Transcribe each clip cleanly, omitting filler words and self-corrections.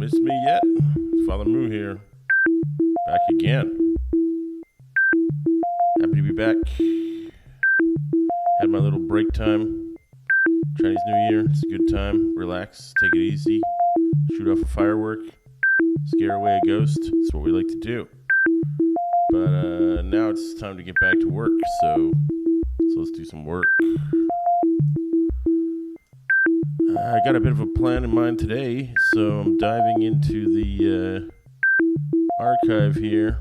Miss me yet? Father Moo here. Back again. Happy to be back. Had my little break time. Chinese New Year. It's a good time. Relax. Take it easy. Shoot off a firework. Scare away a ghost. It's what we like to do. But now it's time to get back to work. So let's do some work. I got a bit of a plan in mind today, so I'm diving into the archive here.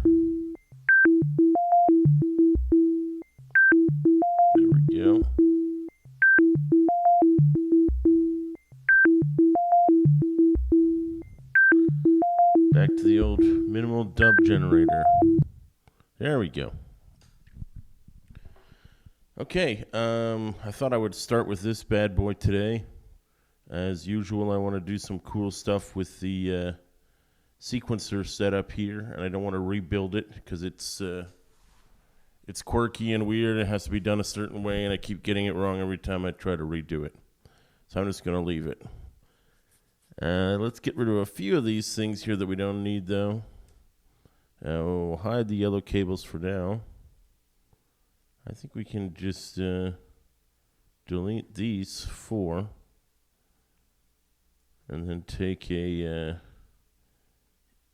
There we go. Back to the old minimal dub generator. There we go. Okay, I thought I would start with this bad boy today. As usual, I want to do some cool stuff with the sequencer setup here, and I don't want to rebuild it because it's quirky and weird. It has to be done a certain way, and I keep getting it wrong every time I try to redo it. So I'm just going to leave it. Let's get rid of a few of these things here that we don't need, though. We'll hide the yellow cables for now. I think we can just delete these four. And then take a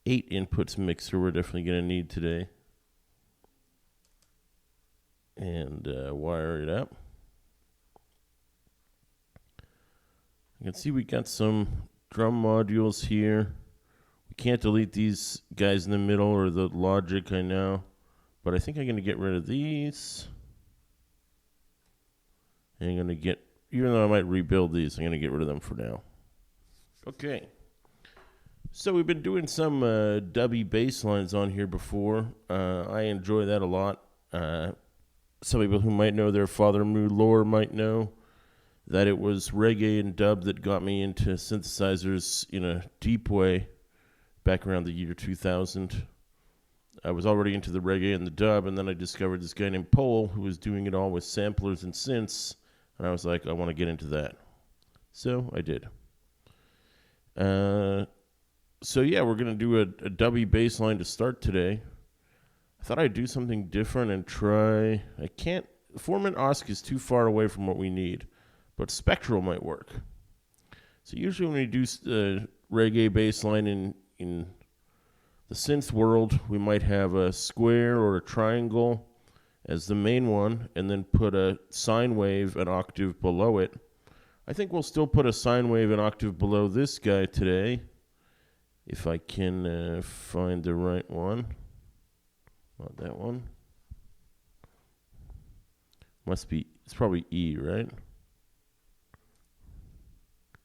8 inputs mixer we're definitely going to need today. And wire it up. You can see we got some drum modules here. We can't delete these guys in the middle or the logic, I know. But I think I'm going to get rid of these. And I'm going to get, even though I might rebuild these, I'm going to get rid of them for now. Okay, so we've been doing some dubby bass lines on here before. I enjoy that a lot. Some people who might know their Father Moo lore might know that it was reggae and dub that got me into synthesizers in a deep way back around the year 2000. I was already into the reggae and the dub, and then I discovered this guy named Pole who was doing it all with samplers and synths, and I was like, I want to get into that. So I did. So yeah, we're going to do a dubby bass line to start today. I thought I'd do something different and try, Foreman Osk is too far away from what we need, but Spectral might work. So usually when we do reggae bass line in the synth world, we might have a square or a triangle as the main one, and then put a sine wave an octave below it. I think we'll still put a sine wave an octave below this guy today, if I can find the right one. Not that one. Must be, it's probably E, right?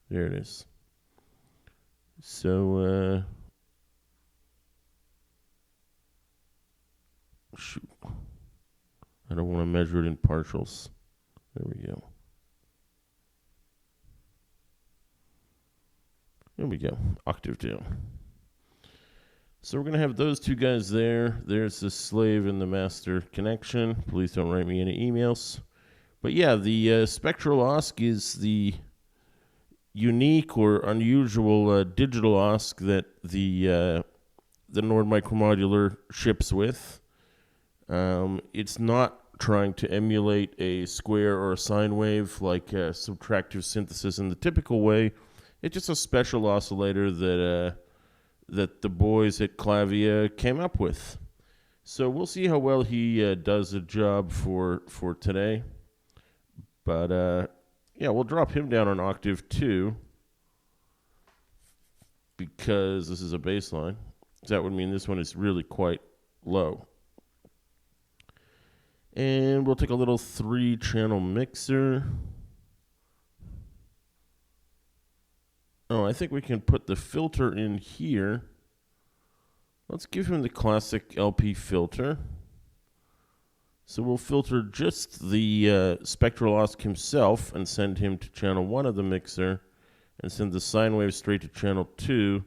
There it is. So, shoot. I don't want to measure it in partials. There we go. There we go, octave down. So we're going to have those two guys there. There's the slave and the master connection. Please don't write me any emails. But yeah, the Spectral Osk is the unique or unusual digital Osk that the Nord Micromodular ships with. It's not trying to emulate a square or a sine wave like subtractive synthesis in the typical way. It's just a special oscillator that the boys at Clavia came up with. So we'll see how well he does the job for today. But yeah, we'll drop him down an octave too, because this is a bass line. That would mean this one is really quite low. And we'll take a little 3-channel mixer. Oh, I think we can put the filter in here. Let's give him the classic LP filter. So we'll filter just the Spectral Osk himself and send him to channel 1 of the mixer, and send the sine wave straight to channel 2,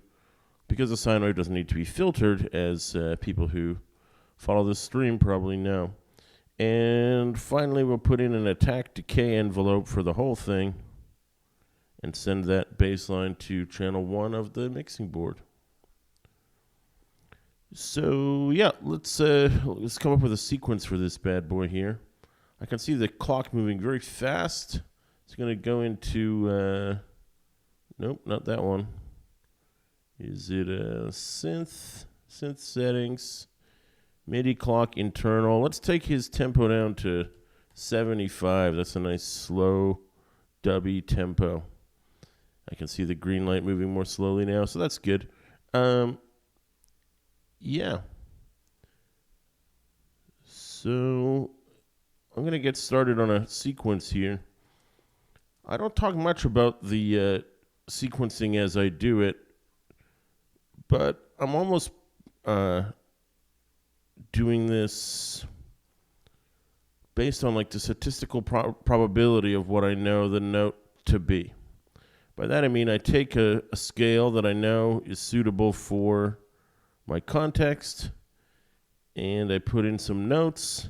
because the sine wave doesn't need to be filtered, as people who follow this stream probably know. And finally, we'll put in an attack decay envelope for the whole thing, and send that bass line to channel 1 of the mixing board. So yeah, let's come up with a sequence for this bad boy here. I can see the clock moving very fast. It's going to go into, nope, not that one. Is it a synth settings, MIDI clock internal. Let's take his tempo down to 75. That's a nice slow, dubby tempo. I can see the green light moving more slowly now, so that's good. Yeah. So I'm going to get started on a sequence here. I don't talk much about the sequencing as I do it, but I'm almost doing this based on like the statistical probability of what I know the note to be. By that I mean I take a scale that I know is suitable for my context, and I put in some notes.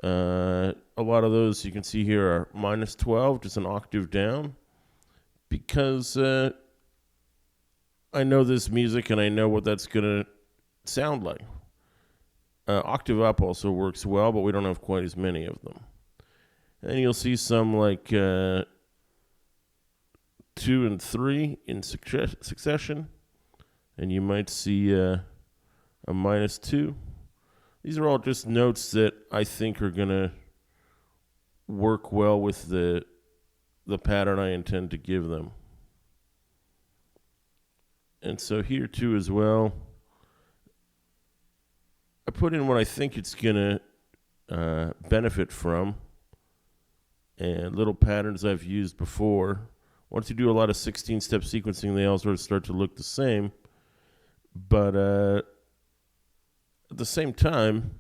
A lot of those you can see here are minus 12, just an octave down, because I know this music and I know what that's going to sound like. Octave up also works well, but we don't have quite as many of them. And then you'll see some like 2 and 3 in succession, and you might see a minus 2. These are all just notes that I think are going to work well with the pattern I intend to give them. And so here too as well, I put in what I think it's going to benefit from, and little patterns I've used before. Once you do a lot of 16-step sequencing, they all sort of start to look the same. But at the same time,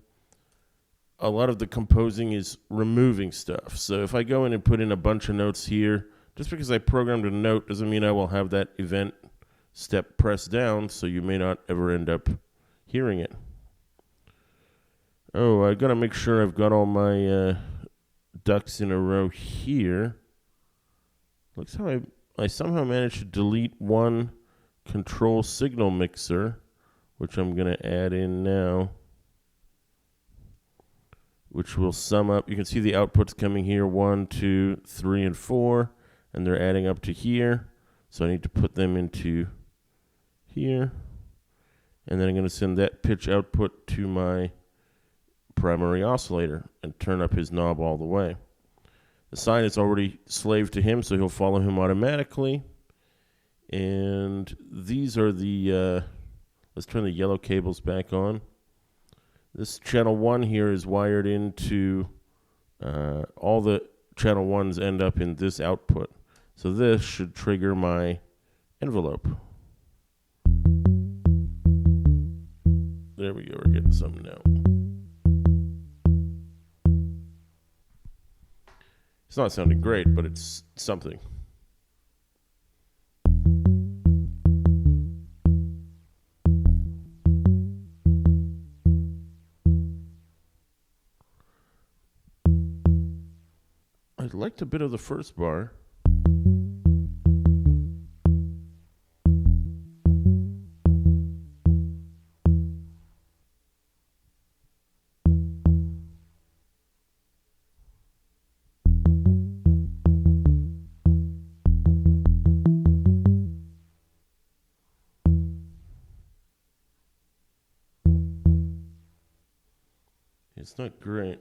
a lot of the composing is removing stuff. So if I go in and put in a bunch of notes here, just because I programmed a note doesn't mean I will have that event step pressed down, so you may not ever end up hearing it. Oh, I gotta make sure I've got all my ducks in a row here. Looks how I somehow managed to delete one control signal mixer, which I'm gonna add in now, which will sum up. You can see the outputs coming here, 1, 2, 3, and 4, and they're adding up to here. So I need to put them into here, and then I'm going to send that pitch output to my primary oscillator and turn up his knob all the way. The sine is already slave to him, so he'll follow him automatically. And these are the, let's turn the yellow cables back on. This channel 1 here is wired into, all the channel 1s end up in this output. So this should trigger my envelope. There we go, we're getting some now. It's not sounding great, but it's something. I liked a bit of the first bar. It's not great.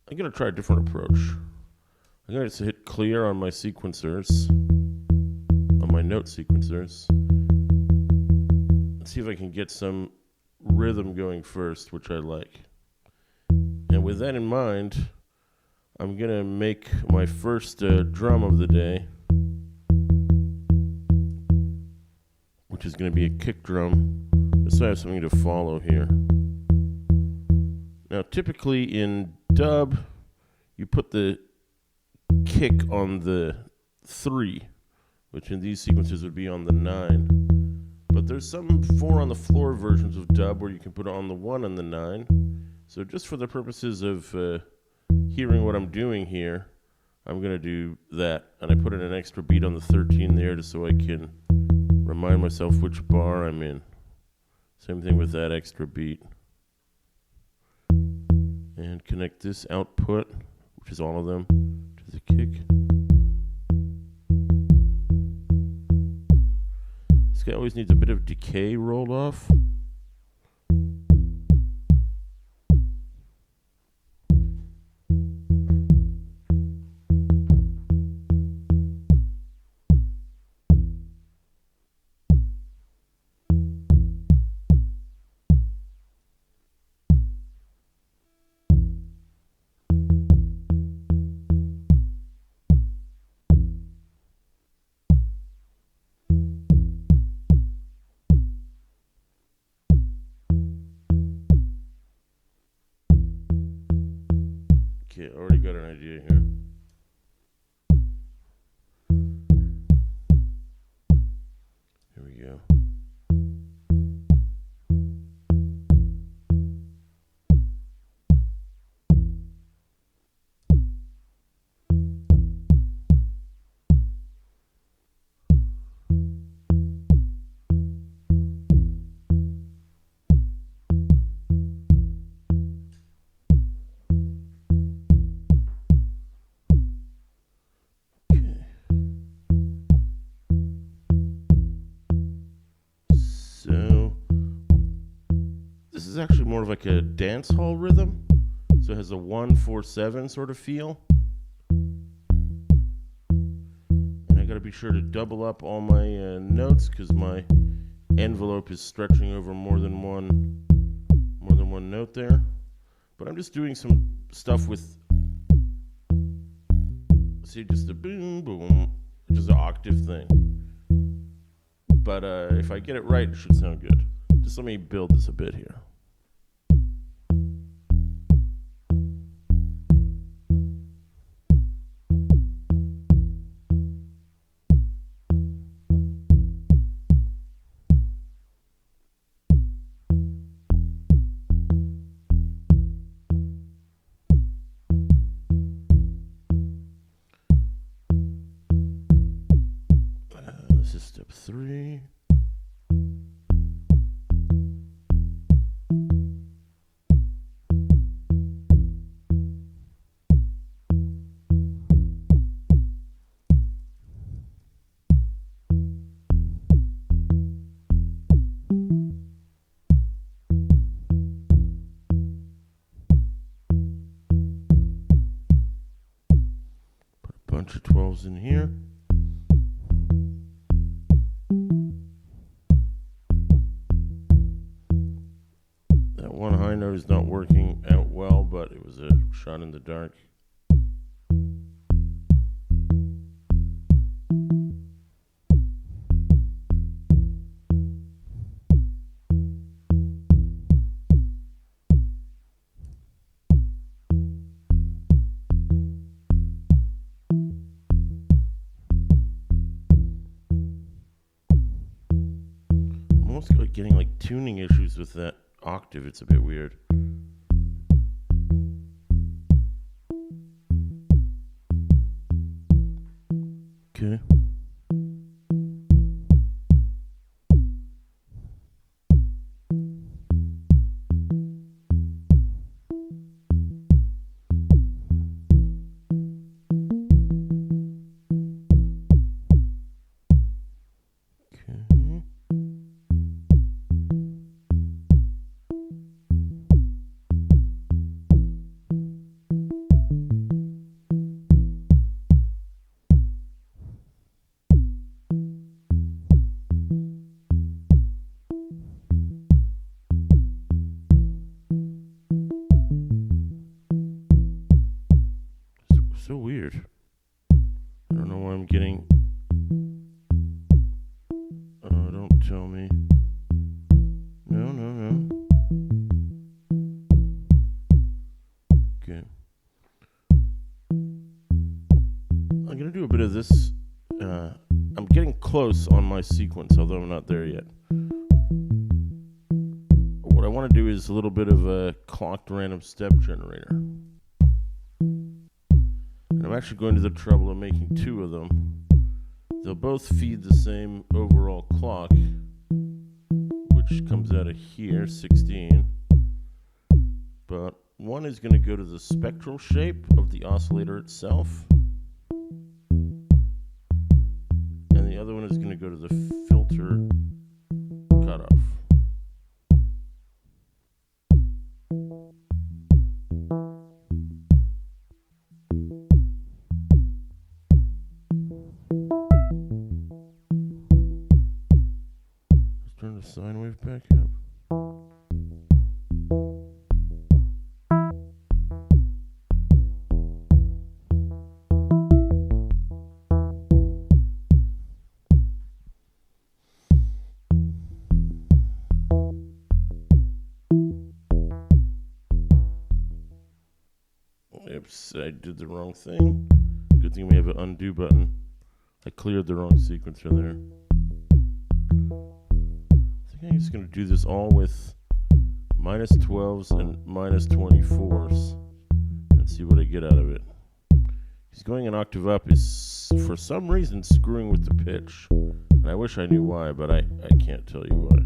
I'm going to try a different approach. I'm going to hit clear on my sequencers, on my note sequencers. Let's see if I can get some rhythm going first, which I like. And with that in mind, I'm going to make my first drum of the day, which is going to be a kick drum, just so I have something to follow here. Now, typically in dub, you put the kick on the 3, which in these sequences would be on the 9. But there's some 4 on the floor versions of dub where you can put it on the 1 and the 9. So just for the purposes of hearing what I'm doing here, I'm going to do that. And I put in an extra beat on the 13 there just so I can remind myself which bar I'm in. Same thing with that extra beat. And connect this output, which is all of them, to the kick. This guy always needs a bit of decay rolled off. Okay, already got an idea here. Here we go. This is actually more of like a dance hall rhythm. So it has a 1-4-7 sort of feel. And I gotta be sure to double up all my notes because my envelope is stretching over more than one note there. But I'm just doing some stuff with, see, just a boom boom, just an octave thing. But if I get it right, it should sound good. Just let me build this a bit here. This is step 3. Bunch of 12s in here. That one high note is not working out well, but it was a shot in the dark. Like getting like tuning issues with that octave. It's a bit weird. Okay. So weird. I don't know why I'm getting. Don't tell me. No. Okay. I'm gonna do a bit of this. I'm getting close on my sequence, although I'm not there yet. What I want to do is a little bit of a clocked random step generator. I'm actually going to the trouble of making two of them. They'll both feed the same overall clock, which comes out of here, 16. But one is going to go to the spectral shape of the oscillator itself. And the other one is going to go to the filter cutoff. Let's turn the sine wave back up. Oops, I did the wrong thing. Good thing we have an undo button. I cleared the wrong sequencer there. I think I'm just going to do this all with minus 12s and minus 24s and see what I get out of it. He's going an octave up is, for some reason, screwing with the pitch. And I wish I knew why, but I can't tell you why.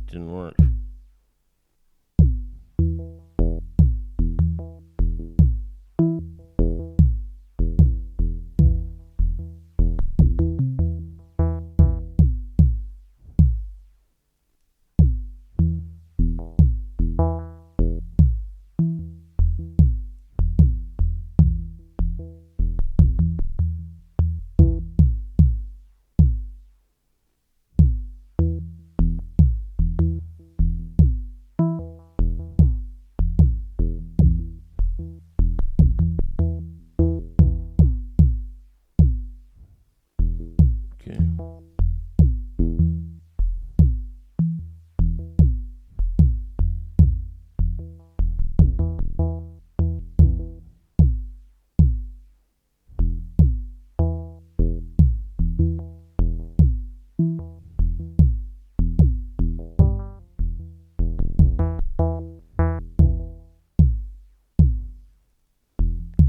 Didn't work.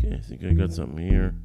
I think I got something here.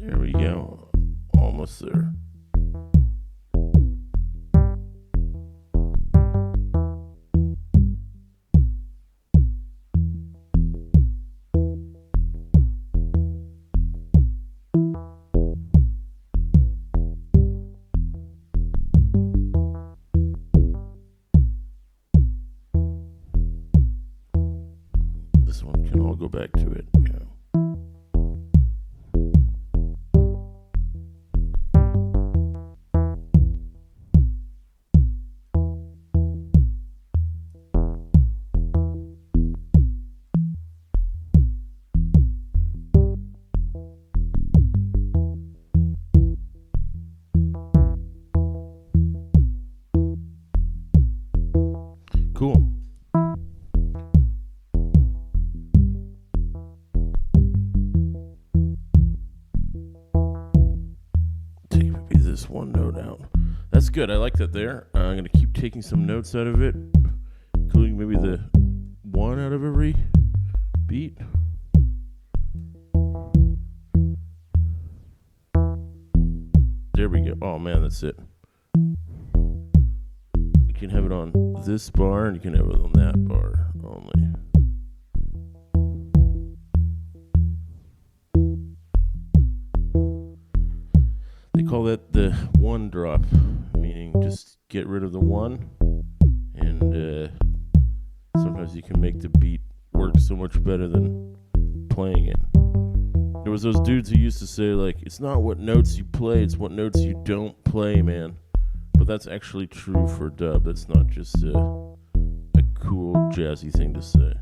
There we go. Almost there. This one can all go back to it. Yeah. Cool. Take maybe this one note out. That's good. I like that there. I'm going to keep taking some notes out of it, including maybe the one out of every beat. There we go. Oh man, that's it. You can have it on this bar, and you can have it on that bar only. They call that the one drop, meaning just get rid of the one, and sometimes you can make the beat work so much better than playing it. There was those dudes who used to say, like, it's not what notes you play, it's what notes you don't play, man. But that's actually true for dub. That's not just a cool, jazzy thing to say.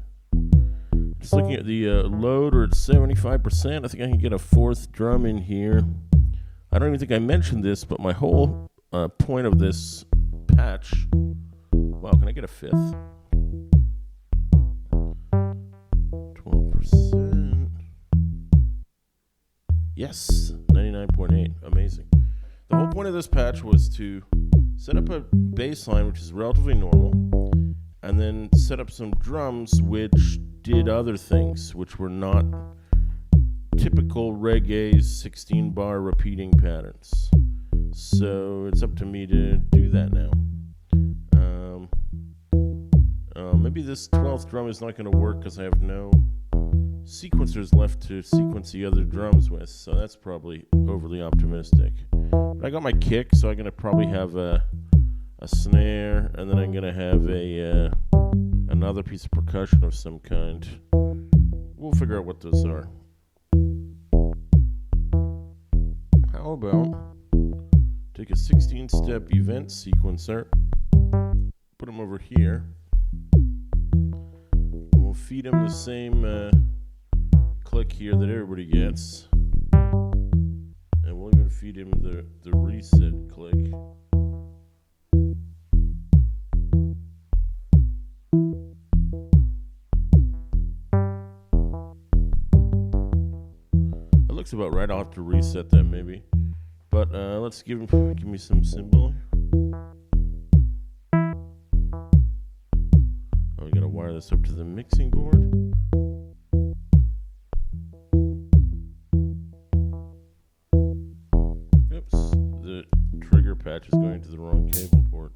Just looking at the load, we're at 75%. I think I can get a fourth drum in here. I don't even think I mentioned this, but my whole point of this patch... Wow, can I get a fifth? 12%. Yes, 99.8. Amazing. The whole point of this patch was to set up a bass line, which is relatively normal, and then set up some drums which did other things, which were not typical reggae's 16-bar repeating patterns. So it's up to me to do that now. Maybe this 12th drum is not going to work because I have no sequencers left to sequence the other drums with, so that's probably overly optimistic. But I got my kick, so I'm going to probably have a snare, and then I'm going to have another piece of percussion of some kind. We'll figure out what those are. How about take a 16-step event sequencer, put them over here, and we'll feed them the same click here that everybody gets, and we'll even feed him the reset click. That looks about right. I'll have to reset that maybe, but let's give me some cymbal. Oh, we gotta wire this up to the mixing board. Patch is going to the wrong cable port.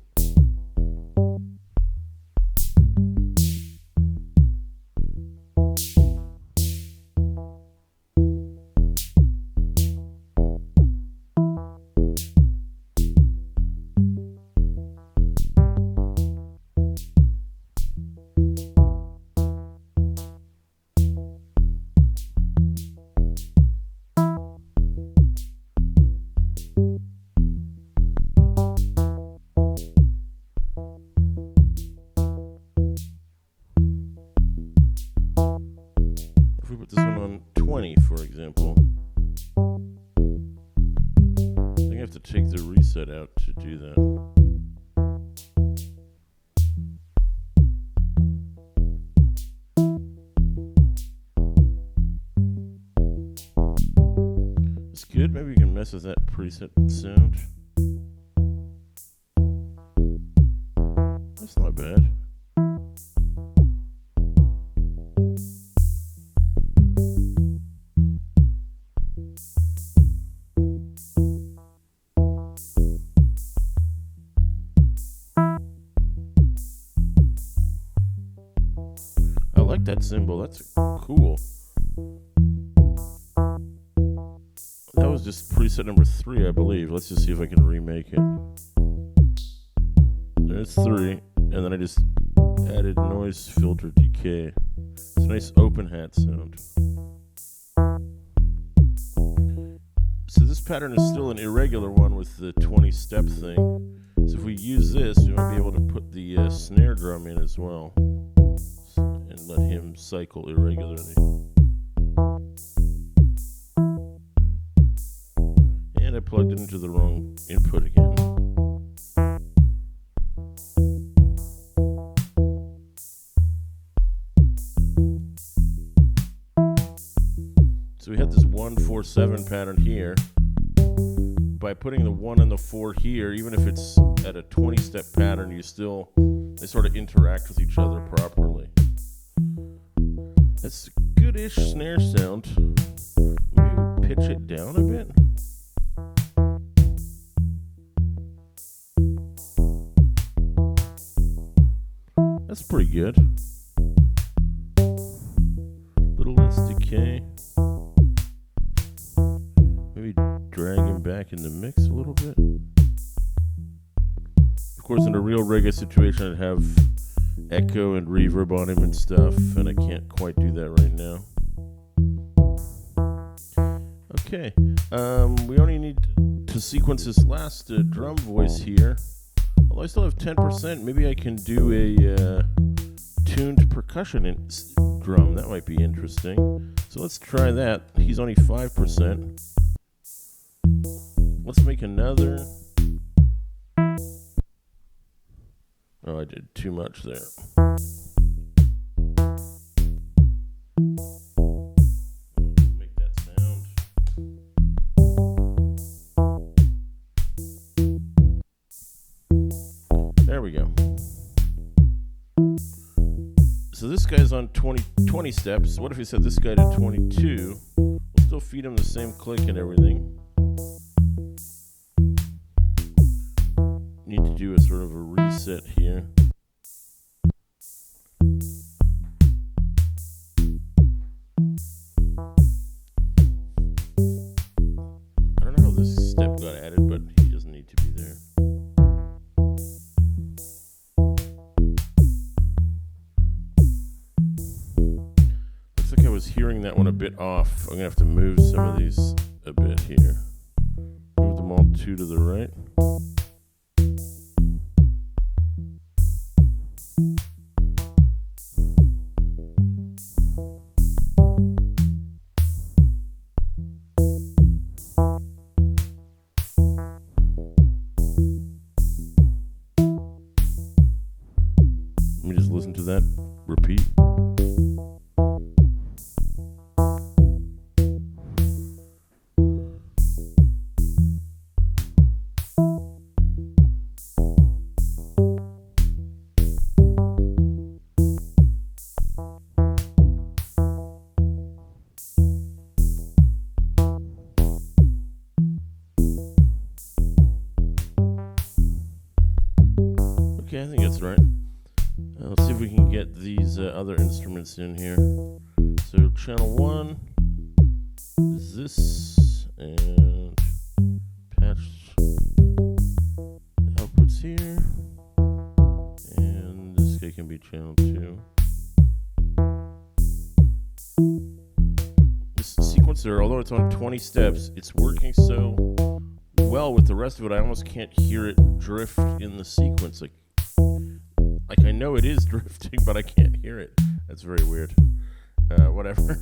For example, I think I have to take the reset out to do that. It's good. Maybe we can mess with that preset sound. That's not bad. That cymbal, that's cool. That was just preset number 3, I believe. Let's just see if I can remake it. There's 3, and then I just added noise filter decay. It's a nice open hat sound. So this pattern is still an irregular one with the 20-step thing. So if we use this, we might be able to put the snare drum in as well. And let him cycle irregularly. And I plugged it into the wrong input again. So we had this 1-4-7 pattern here. By putting the 1 and the 4 here, even if it's at a 20-step pattern, they sort of interact with each other properly. That's a good-ish snare sound. Maybe pitch it down a bit. pretty good. Little less decay. Maybe drag him back in the mix a little bit. Of course, in a real reggae situation, I'd have echo and reverb on him and stuff, and I can't quite do that right now. Okay, we only need to sequence this last drum voice here. Although I still have 10%, maybe I can do a tuned percussion drum. That might be interesting. So let's try that. He's only 5%. Let's make another. Oh, I did too much there. Make that sound. There we go. So this guy's on 20 steps. What if we set this guy to 22? We'll still feed him the same click and everything. Need to do a sort of a reset here. I don't know how this step got added, but he doesn't need to be there. Looks like I was hearing that one a bit off. I'm gonna have to move some of these a bit here. Move them all two to the right. Let me just listen to that repeat. Okay, I think that's right. Let's see if we can get these other instruments in here. So channel 1 is this, and patch outputs here, and this guy can be channel 2. This sequencer, although it's on 20 steps, it's working so well with the rest of it, I almost can't hear it drift in the sequence. Like I know it is drifting, but I can't hear it. That's very weird. Whatever.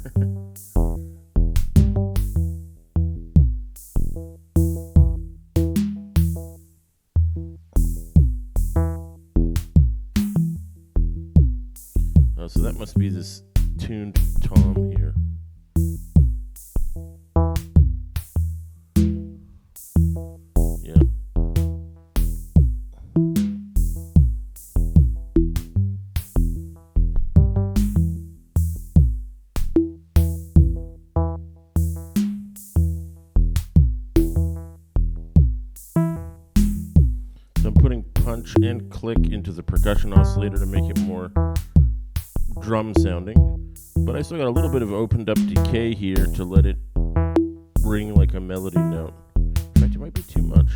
So that must be this tuned tom here. Yeah. Punch and click into the percussion oscillator to make it more drum sounding, but I still got a little bit of opened up decay here to let it ring like a melody note. In fact, it might be too much,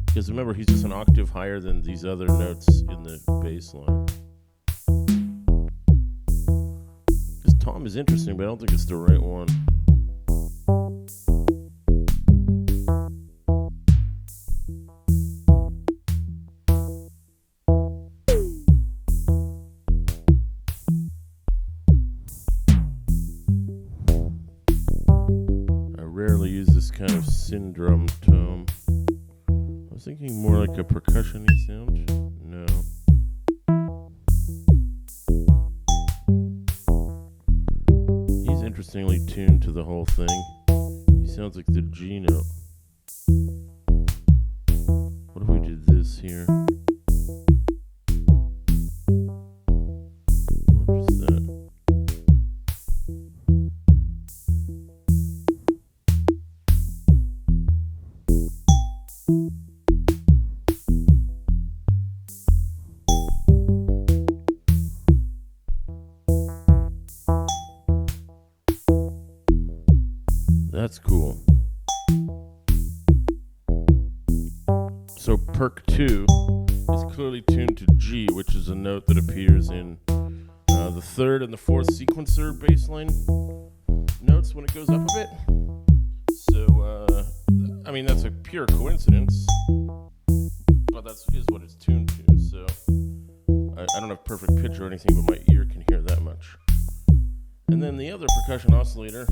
because remember, he's just an octave higher than these other notes in the bass line. This tom is interesting, but I don't think it's the right one. Kind of syndrome tone. I was thinking more like a percussion-y sound. No. He's interestingly tuned to the whole thing. He sounds like the G note. What if we did this here? What is that? That's cool. So perk 2 is clearly tuned to G, which is a note that appears in the third and the fourth sequencer bassline notes when it goes up a bit. So, I mean, that's a pure coincidence, but that is what it's tuned to. So, I don't have perfect pitch or anything, but my ear can hear that much. And then the other percussion oscillator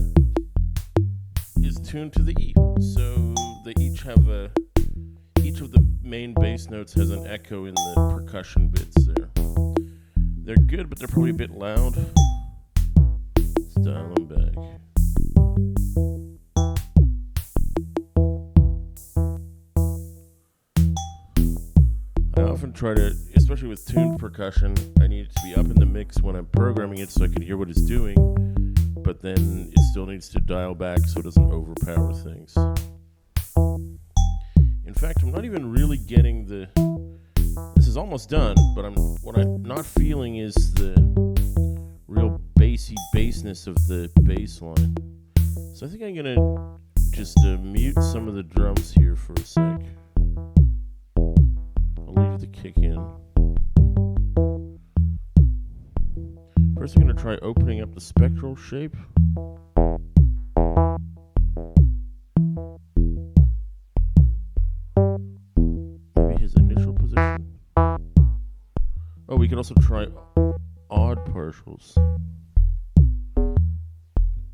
is tuned to the E. So they each have each of the main bass notes has an echo in the percussion bits there. They're good, but they're probably a bit loud. Let's dial them back. I often try to, especially with tuned percussion, I need it to be up in the mix when I'm programming it so I can hear what it's doing, but then it still needs to dial back so it doesn't overpower things. In fact, I'm not even really getting this is almost done, but what I'm not feeling is the real bassy bassness of the bass line. So I think I'm gonna just mute some of the drums here for a sec. I'll leave the kick in. First I'm gonna try opening up the spectral shape. Oh, we can also try odd partials.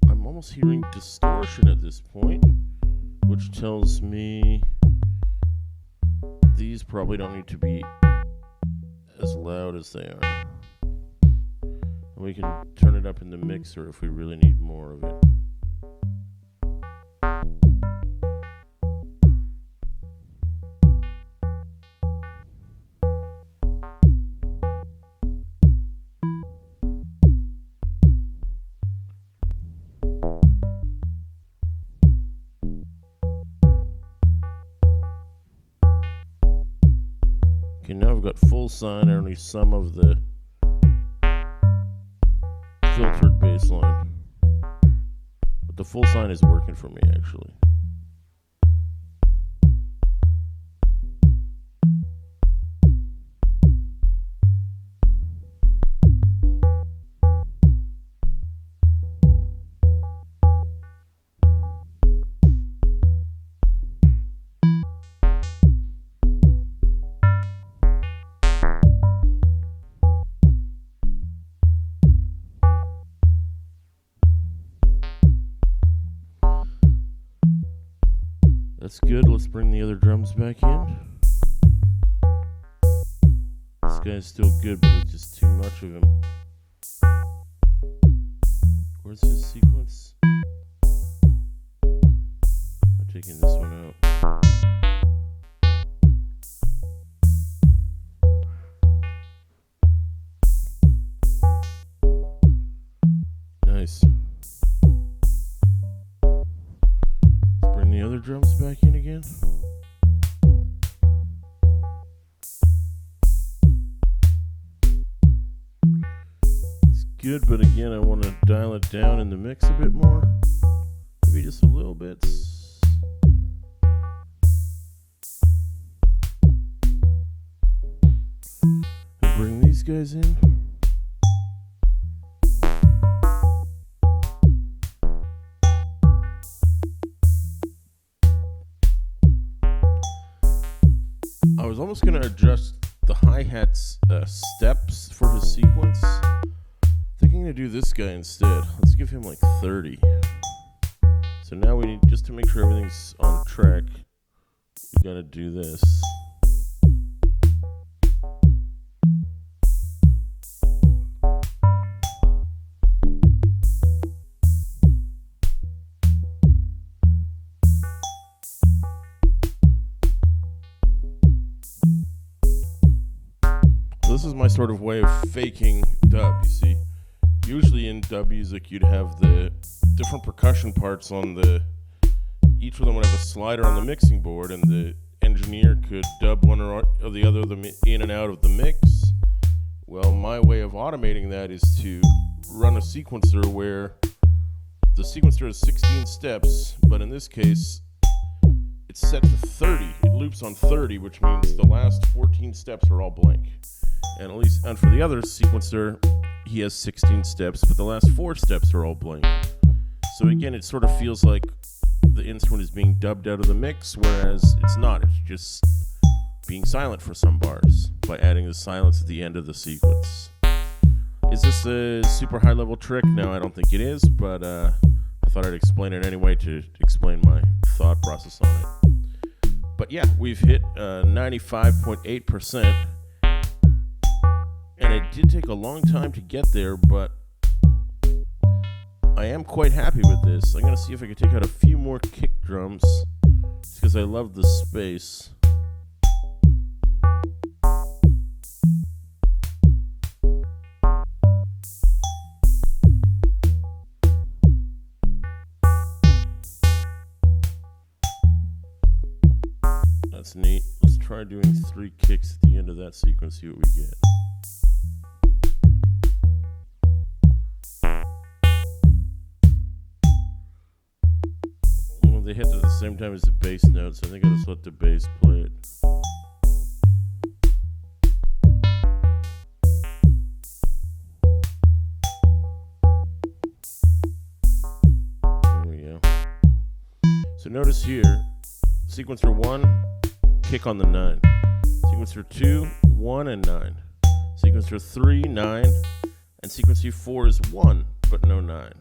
I'm almost hearing distortion at this point, which tells me these probably don't need to be as loud as they are. And we can turn it up in the mixer if we really need more of it. Okay, now I've got full sine, only some of the filtered bass line. But the full sine is working for me, actually. That's good. Let's bring the other drums back in. This guy's still good, but there's just too much of him. Where's his sequence? I'm taking this one out. Nice. The other drums back in again. It's good, but again, I want to dial it down in the mix a bit more. Maybe just a little bit. And bring these guys in. I was almost going to adjust the hi-hat's steps for his sequence. I think I'm going to do this guy instead. Let's give him like 30. So now we need, just to make sure everything's on track, we got to do this. This is my sort of way of faking dub, you see. Usually in dub music you'd have the different percussion parts on each of them would have a slider on the mixing board, and the engineer could dub one or the other of them in and out of the mix. Well, my way of automating that is to run a sequencer where the sequencer has 16 steps, but in this case, it's set to 30. It loops on 30, which means the last 14 steps are all blank. And for the other sequencer, he has 16 steps, but the last 4 steps are all blank. So again, it sort of feels like the instrument is being dubbed out of the mix, whereas it's not. It's just being silent for some bars by adding the silence at the end of the sequence. Is this a super high-level trick? No, I don't think it is, but I thought I'd explain it anyway to explain my thought process on it. But yeah, we've hit 95.8%, and it did take a long time to get there, but I am quite happy with this. I'm going to see if I can take out a few more kick drums, just because I love the space. That's neat. Let's try doing 3 kicks at the end of that sequence, see what we get. Well, they hit at the same time as the bass notes, so I think I'll just let the bass play it. There we go. So notice here, sequencer 1, kick on the 9. Sequencer 2, 1 and 9. Sequencer 3, 9. And sequencer 4 is 1, but no 9.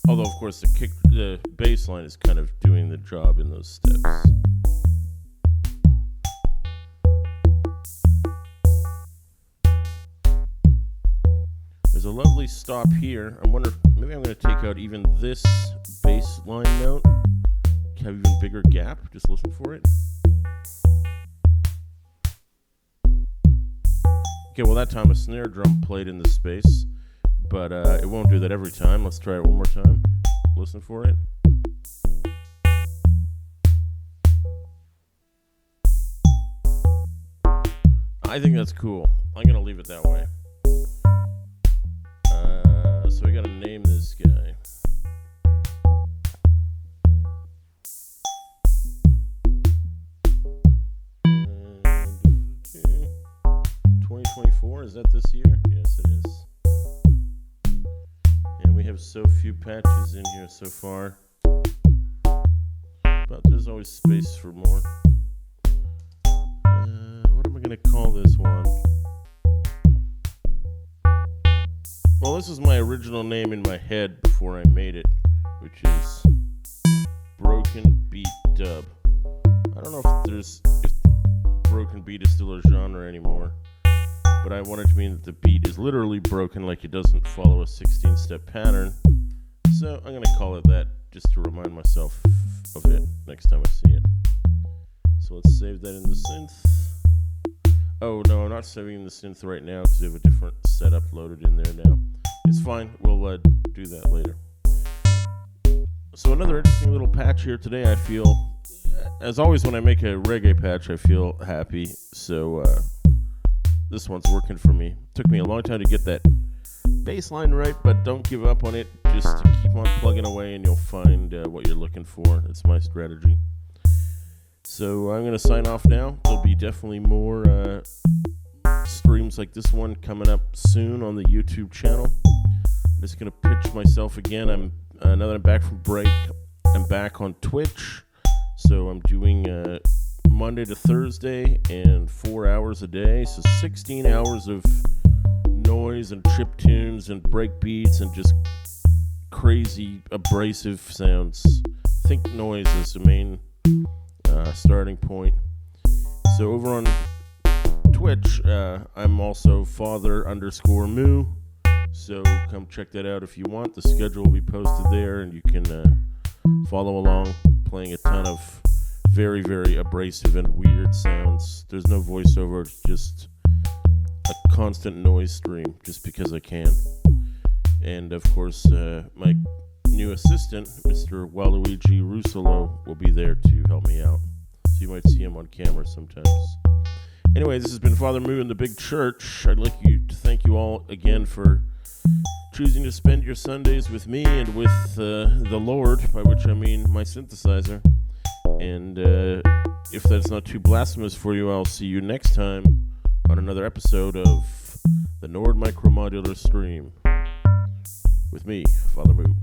Although, of course, the bass line is kind of doing the job in those steps. There's a lovely stop here. I wonder, maybe I'm going to take out even this bass line note. Have even bigger gap. Just listen for it. Okay, well that time a snare drum played in the space, but it won't do that every time. Let's try it one more time. Listen for it. I think that's cool. I'm gonna leave it that way. So we gotta name this guy. Is that this year? Yes, it is. And we have so few patches in here so far, but there's always space for more. What am I going to call this one? Well, this is my original name in my head before I made it, which is Broken Beat Dub. I don't know if Broken Beat is still a genre anymore, but I wanted to mean that the beat is literally broken, like it doesn't follow a 16-step pattern. So I'm going to call it that just to remind myself of it next time I see it. So let's save that in the synth. Oh no, I'm not saving in the synth right now because we have a different setup loaded in there now. It's fine, we'll do that later. So another interesting little patch here today. I feel, as always when I make a reggae patch, I feel happy. So this one's working for me. Took me a long time to get that bass line right, but don't give up on it. Just keep on plugging away and you'll find what you're looking for. That's my strategy. So I'm going to sign off now. There'll be definitely more streams like this one coming up soon on the YouTube channel. I'm just going to pitch myself again. Now that I'm back from break, I'm back on Twitch. So I'm doing Monday to Thursday and 4 hours a day, so 16 hours of noise and chip tunes and break beats and just crazy abrasive sounds. Think noise is the main starting point. So over on Twitch, I'm also father_moo, so come check that out if you want. The schedule will be posted there and you can follow along, playing a ton of very, very abrasive and weird sounds. There's no voiceover, it's just a constant noise stream, just because I can. And of course, my new assistant, Mr. Waluigi Russolo, will be there to help me out. So you might see him on camera sometimes. Anyway, this has been Father Moo in the Big Church. I'd like to thank you all again for choosing to spend your Sundays with me and with the Lord, by which I mean my synthesizer. And if that's not too blasphemous for you, I'll see you next time on another episode of the Nord Micro Modular Stream with me, Father Moo.